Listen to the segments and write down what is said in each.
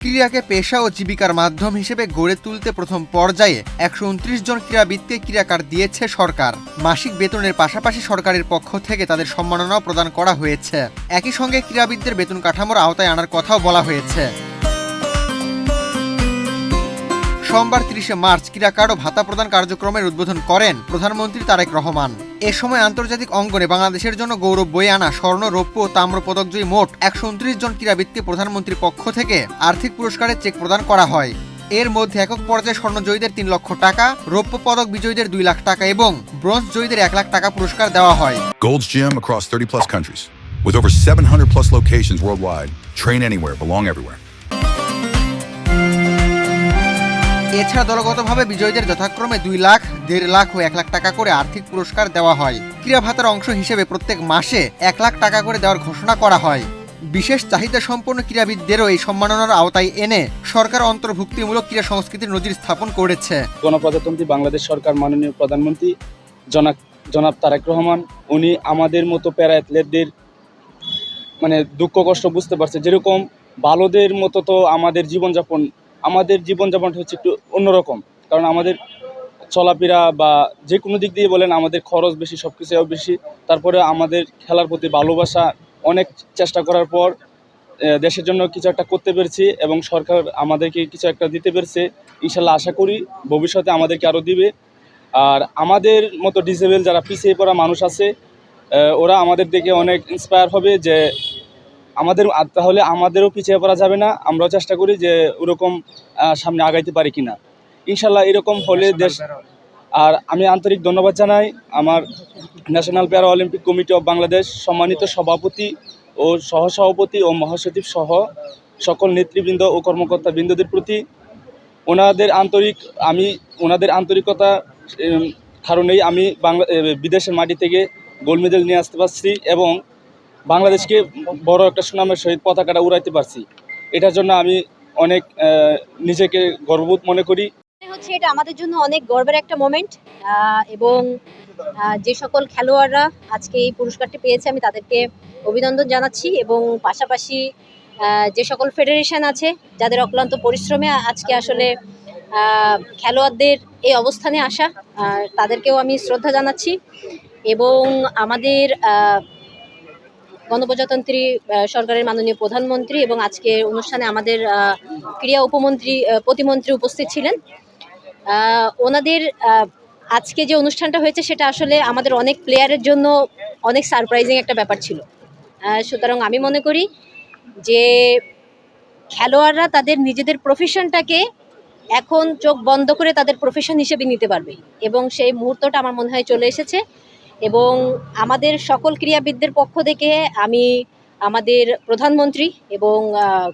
ক্রীড়াকে পেশা ও জীবিকার মাধ্যম হিসেবে গড়ে তুলতে প্রথম পর্যায়ে ১২৯ জন ক্রীড়াবিদকে ক্রীড়া কার্ড দিয়েছে সরকার। মাসিক বেতনের পাশাপাশি সরকারের পক্ষ থেকে তাদের সম্মাননাও প্রদান করা হয়েছে। একই সঙ্গে ক্রীড়াবিদদের বেতন কাঠামোর আওতায় আনার কথাও বলা হয়েছে। সোমবার ৩০শে মার্চ ক্রীড়া কার্ড ও ভাতা প্রদান কার্যক্রমের উদ্বোধন করেন প্রধানমন্ত্রী তারেক রহমান। এ সময় আন্তর্জাতিক অঙ্গনে বাংলাদেশের জন্য গৌরব বয়ে আনা স্বর্ণ, রৌপ্য ও তাম্র পদকজয়ী মোট ১২৯ জন ক্রীড়াবিদকে প্রধানমন্ত্রীর পক্ষ থেকে আর্থিক পুরস্কারের চেক প্রদান করা হয়। এর মধ্যে একক পর্যায়ে স্বর্ণজয়ীদের ৩ লক্ষ টাকা, রৌপ্য পদক বিজয়ীদের 2 লাখ টাকা এবং ব্রোঞ্জ জয়ীদের 1 লাখ টাকা পুরস্কার দেওয়া হয়। Gold's Gym across 30+ countries with over 700+ locations worldwide. Train anywhere, belong everywhere. এছাড়া দলগতভাবে বিজয়ীদের যথাক্রমে 2 লাখ, 1.5 লাখ ও 1 লাখ টাকা করে আর্থিক পুরস্কার দেওয়া হয়। ক্রীড়া ভাতার অংশ হিসেবে প্রত্যেক মাসে 1 লাখ টাকা করে দেওয়ার ঘোষণা করা হয়। বিশেষ চাহিদা সম্পন্ন ক্রীড়াবিদদেরও এই সম্মাননার আওতায় এনে সরকার অন্তর্ভুক্তিমূলক ক্রীড়া সংস্কৃতির নজির স্থাপন করেছে। গণপ্রজাতন্ত্রী বাংলাদেশ সরকার মাননীয় প্রধানমন্ত্রী জনাব তারেক রহমান উনি আমাদের মতো প্যারা অ্যাথলেটদের দুঃখ কষ্ট বুঝতে পারছে। যেরকম ভালোদের মতো তো আমাদের জীবনযাপনটা হচ্ছে একটু অন্যরকম, কারণ আমাদের চলাফেরা বা যে কোনো দিক দিয়ে বলেন আমাদের খরচ বেশি, সব কিছুও বেশি। তারপরে আমাদের খেলার প্রতি ভালোবাসা, অনেক চেষ্টা করার পর দেশের জন্য কিছু একটা করতে পেরেছি এবং সরকার আমাদেরকে কিছু একটা দিতে পেরেছে। ইনশাল্লাহ আশা করি ভবিষ্যতে আমাদেরকে আরও দিবে। আর আমাদের মতো ডিসেবল যারা পিছিয়ে পড়া মানুষ আছে ওরা আমাদের দেখে অনেক ইন্সপায়ার হবে যে তাহলে আমাদেরও পিছিয়ে পড়া যাবে না। আমরাও চেষ্টা করি যে ওরকম সামনে আগাইতে পারি কিনা। ইনশাল্লাহ এরকম হলে দেশ। আর আমি আন্তরিক ধন্যবাদ জানাই আমার ন্যাশনাল প্যারা অলিম্পিক কমিটি অফ বাংলাদেশ সম্মানিত সভাপতি ও সহসভাপতি ও মহাসচিব সহ সকল নেতৃবৃন্দ ও কর্মকর্তা বৃন্দদের প্রতি। ওনাদের আন্তরিকতা কারণেই আমি বিদেশের মাটি থেকে গোল্ড মেডেল নিয়ে আসতে পারছি এবং বাংলাদেশকে বড় একটা সুনামের সহিত পতাকাটা উড়াইতে পারছি। এটার জন্য আমি অনেক নিজেকে গর্ববোধ মনে করি। এটা আমাদের জন্য অনেক গর্বের একটা মোমেন্ট এবং যে সকল খেলোয়াড়রা আজকে এই পুরস্কারটি পেয়েছে আমি তাদেরকে অভিনন্দন জানাচ্ছি এবং পাশাপাশি যে সকল ফেডারেশন আছে যাদের অক্লান্ত পরিশ্রমে আজকে আসলে খেলোয়াড়দের এই অবস্থানে আসা, তাদেরকেও আমি শ্রদ্ধা জানাচ্ছি। এবং আমাদের গণপ্রজাতন্ত্রী সরকারের মাননীয় প্রধানমন্ত্রী এবং আজকে অনুষ্ঠানে আমাদের ক্রীড়া প্রতিমন্ত্রী উপস্থিত ছিলেন। ওনাদের আজকে যে অনুষ্ঠানটা হয়েছে সেটা আসলে আমাদের অনেক প্লেয়ারের জন্য অনেক সারপ্রাইজিং একটা ব্যাপার ছিল। সুতরাং আমি মনে করি যে খেলোয়াড়রা তাদের নিজেদের প্রফেশনটাকে এখন চোখ বন্ধ করে তাদের প্রফেশন হিসেবে নিতে পারবে এবং সেই মুহূর্তটা আমার মনে হয় চলে এসেছে। এবং আমাদের সকল ক্রীড়াবিদদের পক্ষ থেকে আমি আমাদের প্রধানমন্ত্রী এবং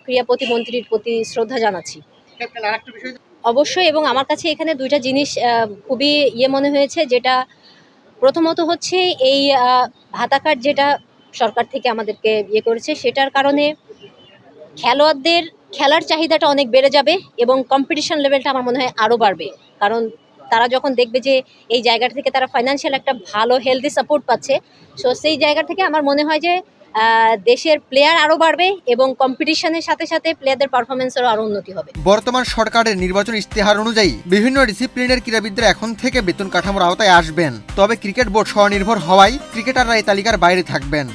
ক্রীড়া প্রতিমন্ত্রীর প্রতি শ্রদ্ধা জানাচ্ছি অবশ্যই। এবং আমার কাছে এখানে 2টা জিনিস খুবই মনে হয়েছে, যেটা প্রথমত হচ্ছে এই ভাতা কার্ড যেটা সরকার থেকে আমাদেরকে করেছে, সেটার কারণে খেলোয়াড়দের খেলার চাহিদাটা অনেক বেড়ে যাবে এবং কম্পিটিশন লেভেলটা আমার মনে হয় আরও বাড়বে। কারণ তারা যখন দেখবে যে এই জায়গা থেকে তারা ফাইন্যান্সিয়াল একটা ভালো হেলদি সাপোর্ট পাচ্ছে, সো সেই জায়গা থেকে আমার মনে হয় যে দেশের প্লেয়ার আরও বাড়বে এবং কম্পিটিশনের সাথে সাথে প্লেয়ারদের পারফরমেন্সেরও আরও উন্নতি হবে। বর্তমান সরকারের নির্বাচন ইশতেহার অনুযায়ী বিভিন্ন ডিসিপ্লিনের ক্রীড়াবিদরা এখন থেকে বেতন কাঠামোর আওতায় আসবেন। তবে ক্রিকেট বোর্ড স্বনির্ভর হওয়ায় ক্রিকেটাররা এই তালিকার বাইরে থাকবেন।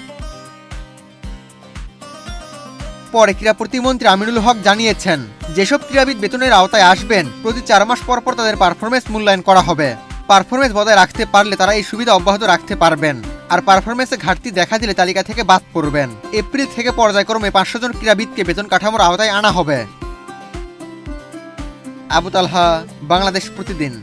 পরে ক্রীড়া প্রতিমন্ত্রী আমিনুল হক জানিয়েছেন, যেসব ক্রীড়াবিদ বেতনের আওতায় আসবেন প্রতি 4 মাস পর পর তাদের পারফরমেন্স মূল্যায়ন করা হবে। পারফরমেন্স বজায় রাখতে পারলে তারা এই সুবিধা অব্যাহত রাখতে পারবেন, আর পারফরমেন্সে ঘাটতি দেখা দিলে তালিকা থেকে বাদ পড়বেন। এপ্রিল থেকে পর্যায়ক্রমে 500 জন ক্রীড়াবিদকে বেতন কাঠামোর আওতায় আনা হবে। আবু তালহা, বাংলাদেশ প্রতিদিন।